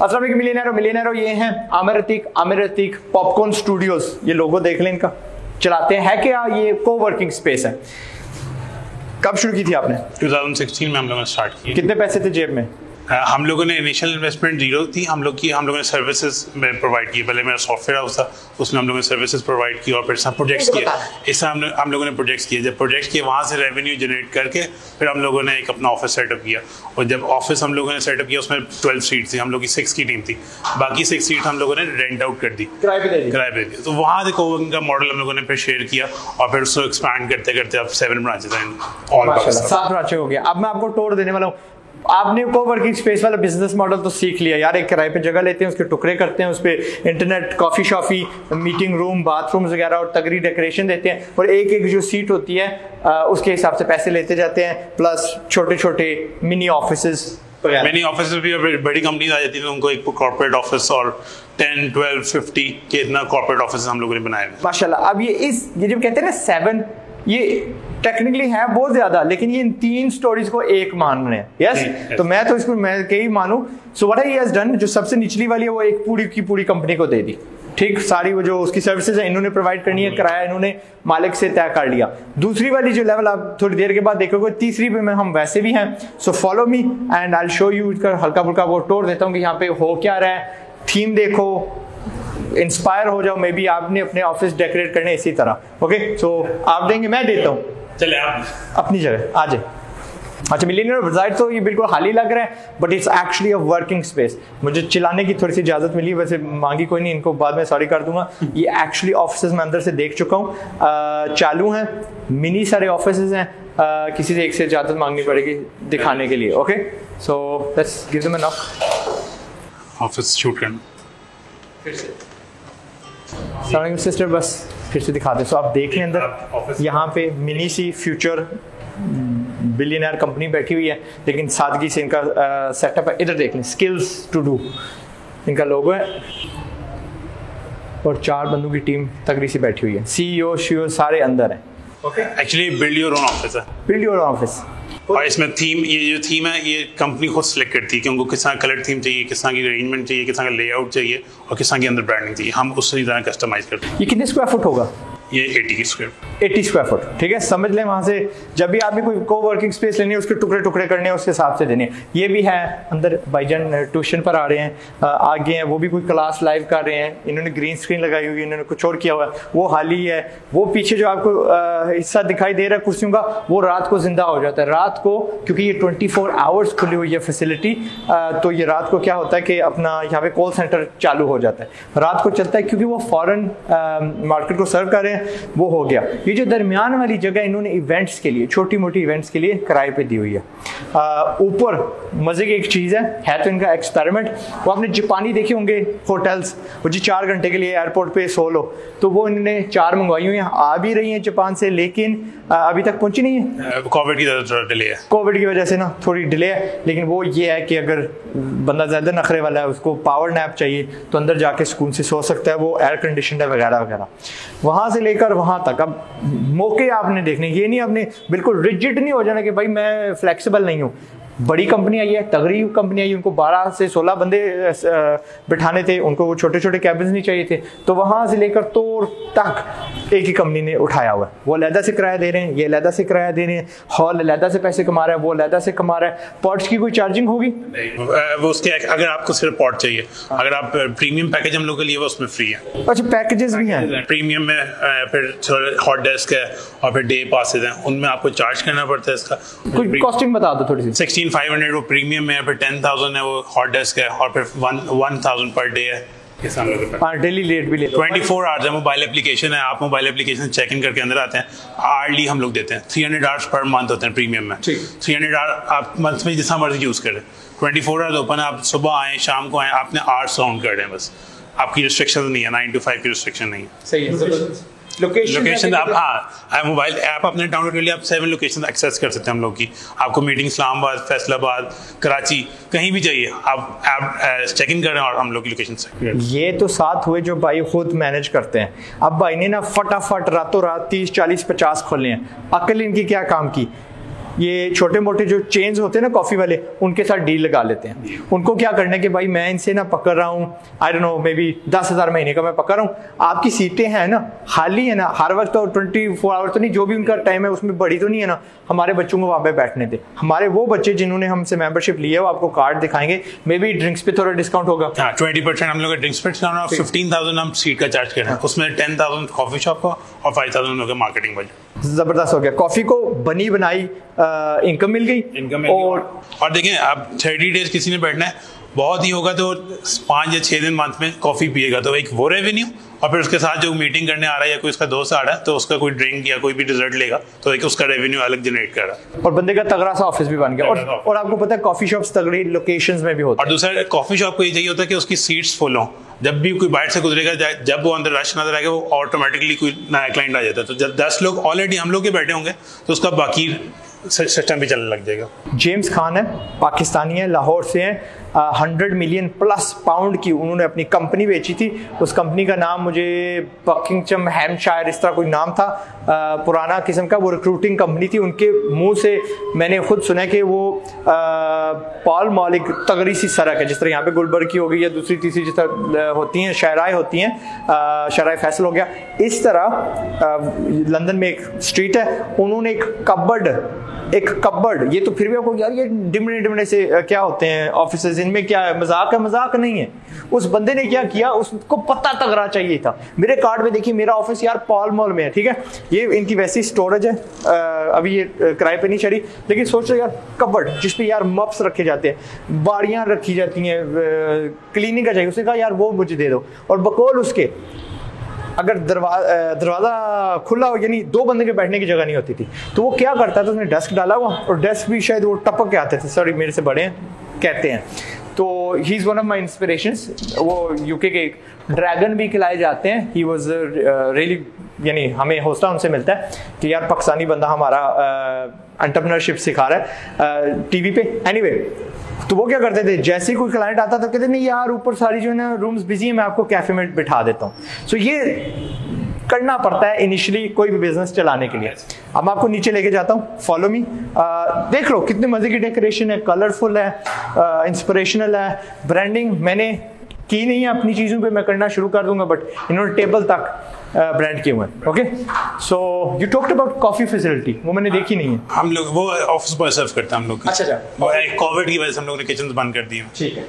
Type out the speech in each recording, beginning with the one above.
अस्सलाम वालेकुम मिलियनेरो, ये हैं आमिर अतीक पॉपकॉर्न स्टूडियोज। ये लोगो देख लें, इनका चलाते हैं। है क्या ये को वर्किंग स्पेस है? कब शुरू की थी आपने? 2016 में हम लोगों ने स्टार्ट की। कितने पैसे थे जेब में? हम लोगों ने इनिशियल इन्वेस्टमेंट जीरो थी। हम लोगों ने सर्विसेज में प्रोवाइड की। पहले मेरा सॉफ्टवेयर हाउस था, उसमें हम लोगों ने सर्विसेज प्रोवाइड की और फिर सब प्रोजेक्ट्स किए। इससे हम लोगों ने प्रोजेक्ट्स किए। जब प्रोजेक्ट्स किए वहाँ से रेवेन्यू जनरेट करके फिर हम लोगों ने एक अपना ऑफिस सेटअप किया। और जब ऑफिस हम लोगों ने सेटअप किया उसमें 12 सीट्स थी, हम लोग की 6 की टीम थी। बाकी 6 सीट हम लोगों ने रेंट आउट कर दी, किराए पे दी। तो वहाँ देखो उनका मॉडल हम लोगों ने फिर शेयर किया और फिर उसको एक्सपैंड करते करते अब 7 ब्रांचेज हैं ऑल पाकिस्तान। 7 ब्रांचेज हो गया। अब मैं आपको टूर देने वाला हूँ। आपने कोवर्किंग स्पेस वाला बिजनेस मॉडल तो सीख लिया यार। एक किराए पे जगह लेते हैं, उसके टुकड़े करते हैं, उस पर इंटरनेट, कॉफी शॉफी, मीटिंग रूम, बाथरूम्स वगैरह और तगड़ी डेकोरेशन देते हैं। और एक एक जो सीट होती है उसके हिसाब से पैसे लेते जाते हैं, प्लस छोटे छोटे मिनी ऑफिसेस भी। बड़ी कंपनीज आ जाती है तो उनको एक कॉर्पोरेट ऑफिस और 10, 12, 50 के इतना कॉर्पोरेट ऑफिस हम लोगों ने बनाए माशाल्लाह। अब ये जब कहते हैं ना 7, ये टेक्निकली है बहुत ज्यादा, लेकिन ये इन 3 स्टोरीज को एक मान रहे हैं। यस, तो मैं तो इसको मैं कई मानूं। So what he has done, जो सबसे निचली वाली है वो एक पूरी की पूरी कंपनी को दे दी। ठीक, सारी वो जो उसकी सर्विसेज है इन्होंने प्रोवाइड करनी है, किराया इन्होंने मालिक से तय कर लिया। दूसरी वाली जो लेवल आप थोड़ी देर के बाद देखोगे, तीसरी पे में हम वैसे भी हैं। So follow me and I will show you. इसका हल्का फुल्का वो टूर देता हूँ कि यहाँ पे हो क्या रहा है। थीम देखो, इंस्पायर हो जाओ। मे बी आपने अपने ऑफिस डेकोरेट करने इसी तरह। ओके, सो आप देंगे, मैं देता हूँ। चले आप अपनी जगह आ जाए। अच्छा, मिलियनेयर बाजार तो ये बिल्कुल खाली लग रहा है, but it's actually a working space. मुझे चिल्लाने की थोड़ी सी इजाजत मिली, वैसे मांगी कोई नहीं, इनको बाद में सॉरी कर दूंगा। ये एक्चुअली ऑफिस में अंदर से देख चुका हूँ, चालू हैं, मिनी सारे ऑफिस हैं। किसी से एक से इजाजत मांगनी पड़ेगी दिखाने के लिए। Okay, so let's give them a knock. Office shoot करना फिर से सिस्टर, बस फिर से दिखा दे। सो आप देख लें अंदर, यहाँ पे मिनी सी फ्यूचर बिलियनर कंपनी बैठी हुई है, लेकिन सादगी से इनका सेटअप है। इधर देख लें, स्किल्स टू डू इनका लोगो है और 4 बंदों की टीम तगड़ी सी बैठी हुई है। CEO CEO सारे अंदर हैं। Actually build your own office है, बिल्ड योर ऑफिस। और इसमें ये जो थीम है ये कंपनी खुद सिलेक्ट करती है कि उनको किस तरह कलर थीम चाहिए, किस तरह की अरेंजमेंट चाहिए, किस तरह का लेआउट चाहिए और किस तरह की अंदर ब्रांडिंग चाहिए। हम उसी तरह कस्टमाइज करते हैं। ये कितने स्क्वायर फुट होगा? ये 80 स्क्वायर फुट। ठीक है, समझ लें। वहां से जब भी आपने कोई को वर्किंग स्पेस लेनी है, उसके टुकड़े टुकड़े करने हैं, उसके हिसाब से देने हैं। ये भी है अंदर, भाईजान ट्यूशन पर आ रहे हैं, आगे हैं, वो भी कोई क्लास लाइव कर रहे हैं। इन्होंने ग्रीन स्क्रीन लगाई हुई है, इन्होंने कुछ और किया हुआ है, वो हाली है। वो पीछे जो आपको हिस्सा दिखाई दे रहा है कुर्सियों का, वो रात को जिंदा हो जाता है। रात को, क्योंकि ये 24 आवर्स खुली हुई है फैसिलिटी, तो ये रात को क्या होता है कि अपना यहाँ पे कॉल सेंटर चालू हो जाता है, रात को चलता है, क्योंकि वो फॉरेन मार्केट को सर्व कर रहे हैं। वो हो गया। ये जो दरमियान वाली जगह इन्होंने इवेंट्स के लिए, छोटी मोटी इवेंट्स के लिए किराए पे दी हुई है। ऊपर मजे की एक चीज़ है तो इनका एक्सपेरिमेंट। वो आपने जापानी देखे होंगे होटल्स, वो जी 4 घंटे के लिए एयरपोर्ट पे सो लो, तो वो इन्होंने 4 मंगवाई हुई हैं। आ भी रही हैं जापान से, लेकिन अभी तक पहुंची नहीं है। कोविड की थोड़ा डिले है, कोविड की वजह से ना थोड़ी डिले है। लेकिन वो ये है कि अगर बंदा ज़्यादा नखरे वाला है, उसको पावर नैप चाहिए, तो अंदर जाके सुकून से सो सकता है। वो एयर कंडीशन है वगैरह वगैरह। वहाँ से लेकर वहाँ तक अब मौके आपने देखने, ये नहीं आपने बिल्कुल रिजिड नहीं हो जाना कि भाई मैं फ्लेक्सिबल नहीं हूँ। बड़ी कंपनी आई है, तगड़ी कंपनी आई, उनको 12 से 16 बंदे बिठाने थे, उनको वो छोटे छोटे कैबिन नहीं चाहिए थे, तो वहां से लेकर तोड़ तक एक ही कंपनी ने उठाया हुआ है। वो अलहदा से किराया दे रहे हैं, ये अलहदा से किराया दे रहे हैं, हॉल अलहदा से पैसे कमा रहा है, वो अलहदा से कमा रहा है। पॉट्स की कोई चार्जिंग होगी? वो उसके अगर आपको सिर्फ पॉट चाहिए, अगर आप प्रीमियम पैकेज हम लोग के लिए वो उसमें फ्री है। अच्छा, पैकेजेस भी हैं प्रीमियम में, फिर हॉट डेस्क है और फिर डे पासेज हैं, उनमें आपको चार्ज करना पड़ता है। इसका कुछ कॉस्टिंग बता दो थोड़ी सी। 16,500 वो प्रीमियम है, फिर 10,000 है वो हॉट डेस्क है, और फिर 1,000 पर डे है। डेली रेट भी ले 24 आवर्स है। मोबाइल एप्लीकेशन है, आप मोबाइल एप्लीकेशन चेक इन करके अंदर आते हैं। आवर्ली हम लोग देते हैं, 300 आवर्स पर मंथ होते हैं प्रीमियम में। 300 आवर्स आप मंथ में जितना मर्जी यूज करें। 24 आवर्स ओपन है, आप सुबह आए शाम को आए, आपने आवर्स काउंट कर रहे हैं बस। आपकी रिस्ट्रिक्शन नहीं है, 9 to 5 की रिस्ट्रिक्शन नहीं है। सही है। लोकेशन आप मोबाइल ऐप अपने डाउनलोड कर लिया, आप 7 लोकेशन एक्सेस कर सकते हैं हम लोग की। आपको मीटिंग इस्लामाबाद, फैसलाबाद, कराची, कहीं भी चाहिए, आप ऐप चेक इन करें और हम लोग की लोकेशन से। ये तो साथ हुए जो भाई खुद मैनेज करते हैं। अब भाई ने ना फटाफट रातों रात 30, 40, 50 खोले हैं। अकल इनकी क्या काम की, ये छोटे मोटे जो चेन्स होते हैं ना कॉफ़ी वाले, उनके साथ डील लगा लेते हैं। उनको क्या करना है कि भाई मैं इनसे ना पकड़ रहा हूँ, I don't know may be 10,000 महीने का मैं पकड़ रहा हूँ, आपकी सीटें हैं ना खाली है ना, हर वक्त तो 24 आवर तो नहीं, जो भी उनका टाइम है उसमें बड़ी तो नहीं है ना, हमारे बच्चों को वहाँ पे बैठने दे। हमारे वो बच्चे जिन्होंने हमसे मेंबरशिप ली है वो आपको कार्ड दिखाएंगे, मे बी ड्रिंक्स पे थोड़ा डिस्काउंट होगा। हाँ 20% हम लोग ड्रिंक्स पे 15,000 हम सीट का चार्ज कर रहे हैं, उसमें 10,000 कॉफी शॉप का और 5,000 हम लोग का मार्केटिंग बजट। जबरदस्त हो गया, कॉफी को बनी बनाई इनकम मिल गई। और देखें अब 30 डेज किसी ने बैठना है, बहुत ही होगा तो 5 या 6 दिन मंथ में कॉफी पिएगा, तो एक वो रेवेन्यू, और फिर उसके साथ जो मीटिंग करने आ रहा है या कोई उसका दोस्त आ रहा है तो उसका कोई ड्रिंक या कोई भी डिजर्ट लेगा, तो एक उसका रेवेन्यू अलग जनरेट कर रहा है, और बंदे का तगड़ा सा ऑफिस भी बन गया। और आपको पता है कॉफी शॉप्स तगड़ी लोकेशंस में भी होती है। और दूसरा कॉफी शॉप को ये चाहिए होता है कि उसकी सीट्स फुल हो, जब भी कोई बाहर से गुजरेगा, जब वो अंदर रश नजर आएगा वो ऑटोमेटिकली कोई नया क्लाइंट आ जाता है, तो जब 10 लोग ऑलरेडी हम लोग के बैठे होंगे तो उसका बाकी सिस्टम भी चलने लग जाएगा। जेम्स खान है, पाकिस्तानी है, लाहौर से हैं, 100 मिलियन प्लस पाउंड की उन्होंने अपनी कंपनी बेची थी। उस कंपनी का नाम मुझे बकिंगहम हैम्पशायर इस तरह कोई नाम था, पुराना किस्म का, वो रिक्रूटिंग कंपनी थी। उनके मुंह से मैंने खुद सुना कि वो पॉल मॉल एक तगड़ी सी सड़क है, जिस तरह यहाँ पे गुलबर्ग की हो गई या दूसरी तीसरी जिस तरह होती हैं शहराएं होती हैं, शहराए फैसल हो गया, इस तरह लंदन में एक स्ट्रीट है, उन्होंने एक कबर्ड, ये तो फिर भी आपको यार ये डिमने से क्या होते हैं ऑफिसेज, इनमें क्या है, मजाक है? मजाक नहीं है। उस बंदे ने क्या किया, उसको पता तगड़ा चाहिए था। मेरे कार्ड में देखिए मेरा ऑफिस यार पॉल मॉल में है, ठीक है, ये इनकी वैसी स्टोरेज है, अभी ये किराए पे नहीं चढ़ी, लेकिन सोच लो यार कबर्ड जिसपे यार मप्स रखे जाते हैं, बाड़ियां रखी जाती हैं, क्लीनिंग का चाहिए। उसने कहा यार वो मुझे दे दो, और बकौल उसके अगर दरवाज़ा खुला हो, यानी 2 बंदे के बैठने की जगह नहीं होती थी, तो वो क्या करता था, उसने डेस्क डाला हुआ, और डेस्क भी शायद वो टपक के आते थे, सॉरी मेरे से बड़े हैं कहते हैं, तो he is one of my inspirations. वो यूके के एक ड्रैगन भी खिलाए जाते हैं, ही वॉज रियली, यानी हमें हौसला उनसे मिलता है कि यार पाकिस्तानी बंदा हमारा एंटरप्रेन्योरशिप सिखा रहा है टीवी पे। एनीवे, तो वो क्या करते थे, जैसे ही कोई क्लाइंट आता था कहते नहीं यार ऊपर सारी जो है ना रूम्स बिजी है, मैं आपको कैफे में बिठा देता हूँ। सो ये करना पड़ता है इनिशियली कोई भी बिजनेस चलाने के लिए। अब मैं आपको नीचे लेके जाता हूँ, फॉलो मी, देख लो कितने मजे की डेकोरेशन है, कलरफुल है, इंस्पिरेशनल है। ब्रांडिंग मैंने की नहीं है अपनी चीज़ों पे, मैं करना शुरू कर दूंगा, बट इन्होंने टेबल तक ब्रांड किए हुए हैं। Okay, so you talked about coffee facility, वो मैंने देखी नहीं है। हम लोग वो ऑफिस बॉय सर्व करते हैं हम लोग। अच्छा, कोविड की वजह से हम लोगों ने किचन बंद कर दी। ठीक है,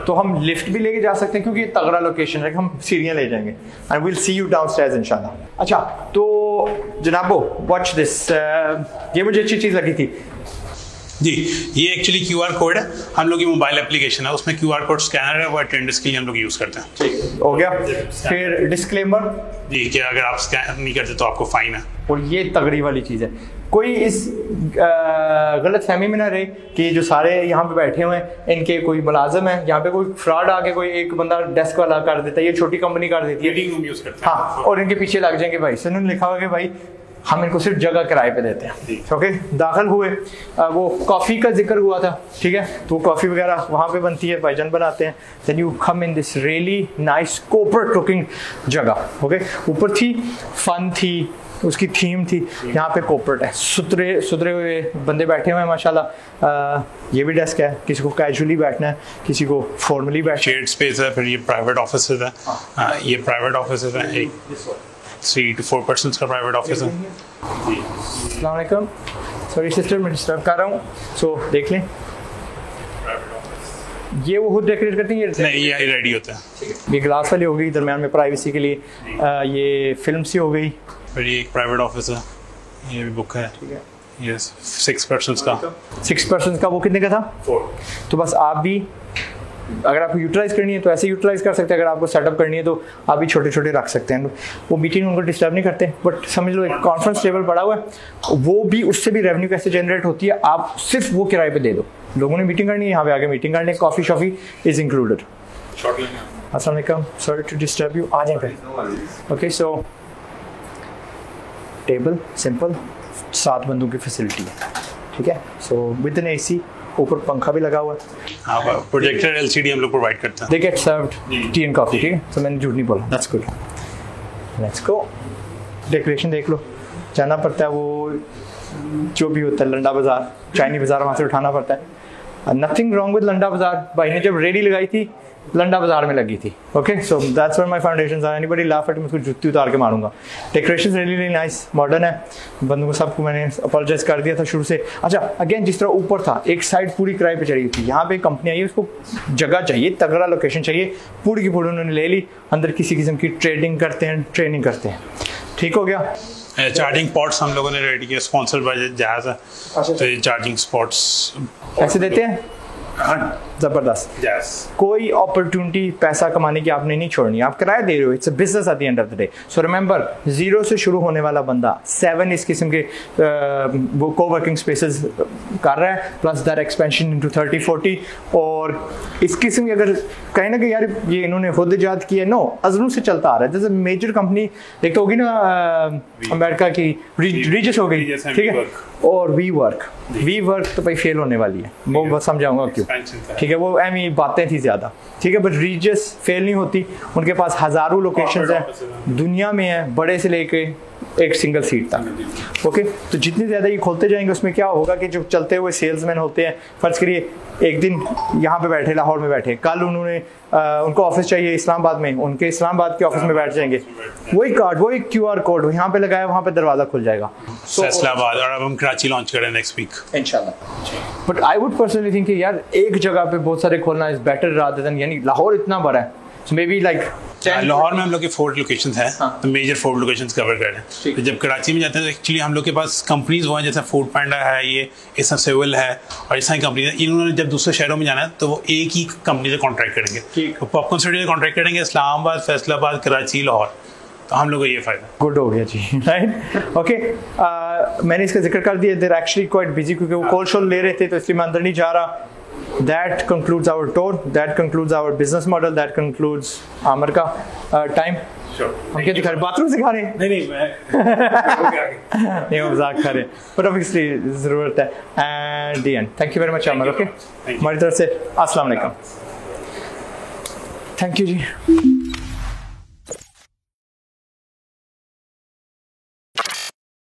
तो हम लिफ्ट भी लेके जा सकते हैं क्योंकि ये तगड़ा लोकेशन है, हम सीढ़ियाँ ले जाएंगे and will see you downstairs इंशाल्लाह। अच्छा, तो जनाबो वॉच दिस, ये मुझे अच्छी चीज़ लगी थी जी। ये एक्चुअली QR कोड है, हम लोग की मोबाइल एप्लीकेशन है, उसमें QR कोड स्कैनर है, वो अटेंडेंस के लिए हम लोग यूज़ करते हैं। ठीक हो गया। फिर डिस्क्लेमर जी कि अगर आप स्कैन नहीं करते तो आपको फाइन है। और ये तगड़ी वाली चीज़ है, कोई इस गलत फहमी में ना रहे कि जो सारे यहाँ पे बैठे हुए हैं इनके कोई मुलाजिम है, यहाँ पे कोई फ्रॉड आके कोई एक बंदा डेस्क वाला कर देता है, ये छोटी कंपनी कर देती है, यूज़ करते हैं। हाँ, और इनके पीछे लग जाएंगे भाई सुन, लिखा हुआ कि भाई हम इनको सिर्फ जगह किराए पे देते हैं। ओके, दाखिल हुए, वो कॉफ़ी का जिक्र हुआ था, ठीक है, तो कॉफ़ी वगैरह वहाँ पे बनती है, भाईजान बनाते हैं। Then you come in this really nice corporate looking जगह। ओके, ऊपर थी फन थी, उसकी थीम थी, यहाँ पे कॉर्पोरेट है, सुधरे हुए बंदे बैठे हुए हैं माशाल्लाह। ये भी डेस्क है, किसी को कैजुअली बैठना है, किसी को फॉर्मली बैठना है। शेड स्पेस है, फिर ये प्राइवेट ऑफिस है, ये प्राइवेट ऑफिस है, एक 3 to 4 पर्सन्स का प्राइवेट ऑफिस है। अस्सलाम वालेकुम, सॉरी सिस्टर मैं डिस्टर्ब कर रहा हूँ, सो देख लें। ये वो खुद डेकोरेट करती हैं? नहीं, ये रेडी होता है। ये ग्लास वाली हो गई, दरम्यान में प्राइवेसी के लिए ये फिल्म सी हो गई। फिर ये एक प्राइवेट ऑफिस है, ये भी बुक है, ठीक है, ये 6 पर्सन्स का। 6 पर्सन्स का, वो कितने का था? 4। तो बस आप भी अगर आपको यूटिलाइज करनी है तो ऐसे यूटिलाइज कर सकते हैं, अगर आपको सेटअप करनी है तो आप भी छोटे छोटे रख सकते हैं। वो मीटिंग उनको डिस्टर्ब नहीं करते, बट समझ लो एक कॉन्फ्रेंस टेबल पड़ा हुआ है, वो भी उससे भी रेवेन्यू कैसे जनरेट होती है, आप सिर्फ वो किराए पे दे दो। लोगों ने मीटिंग करनी है, यहाँ पे आके मीटिंग करनी है, कॉफ़ी शॉफ़ी इज इंक्लूडेड। अस्सलाम वालेकुम, सॉरी टू डिस्टर्ब यू, आ जाए फिर। ओके, सो टेबल सिंपल 7 बंदों की फैसिलिटी है, ठीक है, सो विद एन AC, ऊपर पंखा भी लगा हुआ है, प्रोजेक्टर LCD हम लोग प्रोवाइड करते हैं। They get served T and coffee, ठीक है, तो मैंने झूठ नहीं बोला, that's good. Let's go, decoration देख लो, जाना पड़ता है, वो जो भी होता है, लंडा बाजार, चाइनी बाजार वहाँ से उठाना पड़ता है। नथिंग रॉन्ग विद लंडा बाजार। भाई ने जब रेडी लगाई थी लंडा बाजार में लगी थी। Okay, so that's where my foundations are. Anybody laugh at me, उसको जुत्ती उतार के मारूंगा। डेकोरेशन रियली नाइस, मॉडर्न है। बंदों को सबको मैंने अपोलोजाइज कर दिया था शुरू से। अच्छा, अगेन जिस तरह ऊपर था, एक साइड पूरी किराए पे चढ़ी हुई थी। यहाँ पे कंपनी आई, उसको जगह चाहिए, तगड़ा लोकेशन चाहिए, पूरी की पूरी उन्होंने ले ली। अंदर किसी किस्म की ट्रेडिंग करते हैं, ट्रेनिंग करते हैं। ठीक हो गया। चार्जिंग पॉट्स हम लोगों ने रेडी किया, स्पॉन्सर्ड बाय जहाज है। तो ये चार्जिंग स्पॉट्स ऐसे देते हैं, जबरदस्त। कोई अपॉर्चुनिटी पैसा कमाने की आपने नहीं छोड़नी, आप किराया दे रहे हो। It's a business at the end of the day. So remember, zero से शुरू होने वाला बंदा 7 इस किस्म के वो कोवर्किंग स्पेसेस कर रहा है, प्लस दैट एक्सपेंशन इनटू 30-40। और इस किस्म की अगर कहीं ना कहीं यार ये इन्होंने खुद इजाद किया, नो अजनू से चलता आ रहा है। जैसे मेजर कंपनी एक तो होगी ना अमेरिका की, रीजस हो गई, ठीक है, और वी वर्क तो भाई फेल होने वाली है, वो बस समझाऊंगा क्यों। ठीक है, वो एमी बातें थी ज्यादा, ठीक है, बट रीजस फेल नहीं होती। उनके पास हजारों लोकेशंस हैं दुनिया में, है बड़े से लेके एक सिंगल सीट तक। ओके, तो जितनी ज़्यादा ये खोलते जाएंगे उसमें क्या होगा कि जो चलते हुए सेल्समैन होते हैं, फर्ज करिए एक दिन यहाँ पे बैठे, लाहौर में बैठे, कल उन्होंने उनको ऑफिस चाहिए इस्लामाबाद में, उनके इस्लामाबाद के ऑफिस में बैठ जाएंगे, वही कार्ड, वही QR कोड यहाँ पे लगाया, वहाँ पे दरवाजा खुल जाएगा। फैसलाबाद, और अब हम कराची लॉन्च करें नेक्स्ट वीक इंशाल्लाह। But I would personally think कि यार एक जगह पे बहुत सारे खोलना इज बेटर रादर देन, यानी लाहौर इतना बड़ा है, so maybe like लाहौर में हम लोग के 4 लोकेशंस हैं, तो मेजर 4 लोकेशंस कवर कर रहे हैं। तो जब कराची में जाते हैं तो एक्चुअली हम लोग के पास कंपनीज वो हैं, जैसे फूड पैंडा है, ये इसका सेवल है, और ऐसा ही कंपनी है। इन्होंने जब दूसरे शहरों में जाना है तो वो एक ही कंपनी से कॉन्ट्रैक्ट करेंगे, तो पॉपकॉर्न सिटी से कॉन्ट्रैक्ट करेंगे, इस्लामाबाद, फैसलाबाद, कराची, लाहौर। तो हम लोग को ये फायदा गुड हो गया जी, राइट। ओके, मैंने इसका जिक्र कर दिया, देर एक्चुअली क्वाइट बिजी, क्योंकि वो कॉल शॉल ले रहे थे, तो इसलिए मैं अंदर नहीं जा रहा। That concludes our tour. That concludes our business model. That concludes Amar का time. Sure. हम क्या दिखा रहे, बाथरूम से खा रहे हैं? नहीं मैं नहीं, मजाक कर रहे हैं, but obviously जरूरत है। And the end. Thank you very much Amar. Okay. हमारी तरफ से अस्सलाम वालेकुम। Thank you ji.